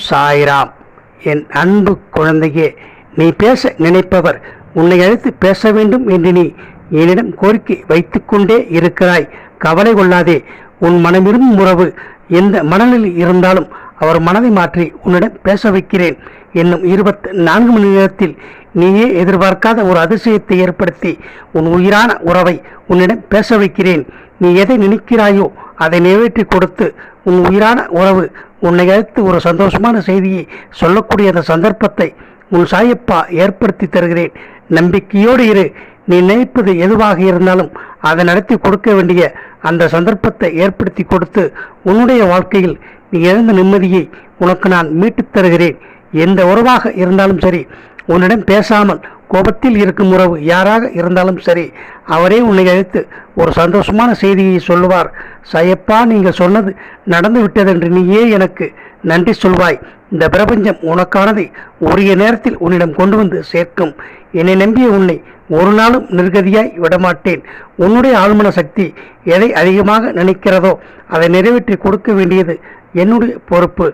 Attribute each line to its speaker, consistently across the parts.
Speaker 1: சாய்ராம். என் அன்பு குழந்தையே, நீ பேச நினைப்பவர் உன்னை அழைத்து பேச வேண்டும் என்று நீ என்னிடம் கோரிக்கை வைத்துக்கொண்டே இருக்கிறாய். கவலை கொள்ளாதே. உன் மனமிருந்தும் உறவு எந்த மனநிலையில் இருந்தாலும் அவர் மனதை மாற்றி உன்னிடம் பேச வைக்கிறேன். இன்னும் 24 மணி நேரத்தில் நீயே எதிர்பார்க்காத ஒரு அதிசயத்தை ஏற்படுத்தி உன் உயிரான உறவை உன்னிடம் பேச வைக்கிறேன். நீ எதை நினைக்கிறாயோ அதை நிறைவேற்றி கொடுத்து உன் உயிரான உறவு உன்னை அழைத்து ஒரு சந்தோஷமான செய்தியை சொல்லக்கூடிய அந்த சந்தர்ப்பத்தை உன் சாயப்பா ஏற்படுத்தி தருகிறேன். நம்பிக்கையோடு இரு. நீ நினைப்பது எதுவாக இருந்தாலும் அதை நடத்தி கொடுக்க வேண்டிய அந்த சந்தர்ப்பத்தை ஏற்படுத்தி கொடுத்து உன்னுடைய வாழ்க்கையில் நீ இழந்த நிம்மதியை உனக்கு நான் மீட்டுத் தருகிறேன். எந்த உறவாக இருந்தாலும் சரி, உன்னிடம் பேசாமல் கோபத்தில் இருக்கும் உறவு யாராக இருந்தாலும் சரி, அவரே உன்னை அழைத்து ஒரு சந்தோஷமான செய்தியை சொல்லுவார். சாயப்பா, நீங்கள் சொன்னது நடந்து விட்டதென்று நீயே எனக்கு நன்றி சொல்வாய். இந்த பிரபஞ்சம் உனக்கானதை உரிய நேரத்தில் உன்னிடம் கொண்டு வந்து சேர்க்கும். என்னை நம்பிய உன்னை ஒரு நாளும் நிர்கதியாய் விடமாட்டேன். உன்னுடைய ஆழ்மன சக்தி எதை அதிகமாக நினைக்கிறதோ அதை நிறைவேற்றி கொடுக்க வேண்டியது என்னுடைய பொறுப்பு.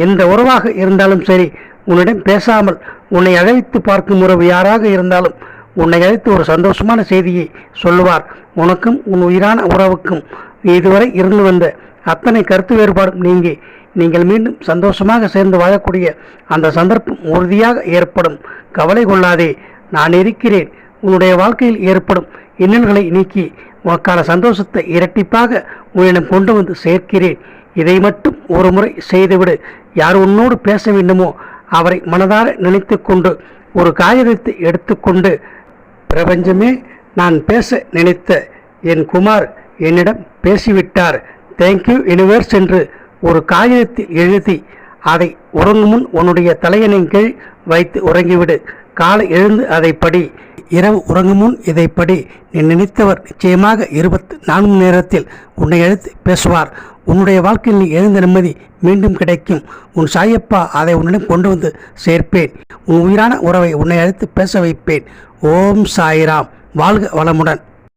Speaker 1: எந்த உறவாக இருந்தாலும் சரி, உன்னிடம் பேசாமல் உன்னை அழைத்து பார்க்கும் உறவு யாராக இருந்தாலும் உன்னை அழைத்து ஒரு சந்தோஷமான செய்தியை சொல்லுவார். உனக்கும் உன் உயிரான உறவுக்கும் இதுவரை இருந்து வந்த அத்தனை கருத்து வேறுபாடும் நீங்கி நீங்கள் மீண்டும் சந்தோஷமாக சேர்ந்து வாழக்கூடிய அந்த சந்தர்ப்பம் உறுதியாக ஏற்படும். கவலை கொள்ளாதே, நான் இருக்கிறேன். உன்னுடைய வாழ்க்கையில் ஏற்படும் இன்னல்களை நீக்கி உனக்கான சந்தோஷத்தை இரட்டிப்பாக உன்னிடம் கொண்டு வந்து சேர்க்கிறேன். இதை மட்டும் ஒரு முறை செய்துவிடு. யார் உன்னோடு பேச வேண்டுமோ அவரை மனதார நினைத்து கொண்டு ஒரு காகிதத்தை எடுத்துக்கொண்டு, பிரபஞ்சமே, நான் பேச நினைத்த என் குமார் என்னிடம் பேசிவிட்டார், தேங்க்யூ யூனிவர்ஸ் என்று ஒரு காகிதத்தில் எழுதி அதை உறங்கும் முன் உன்னுடைய தலையணின் கீழ் வைத்து உறங்கிவிடு. காலை எழுந்து அதை படி. இரவு உறங்கும் முன் இதை படி. நீ நினைத்தவர் நிச்சயமாக 24 மணி நேரத்தில் உன்னை அழைத்து பேசுவார். உன்னுடைய வாழ்க்கையில் நீ எழுந்த நிம்மதி மீண்டும் கிடைக்கும். உன் சாயப்பா அதை உன்னிடம் கொண்டு வந்து சேர்ப்பேன். உன் உயிரான உறவை உன்னை அழைத்து பேச வைப்பேன். ஓம் சாய்ராம். வாழ்க வளமுடன்.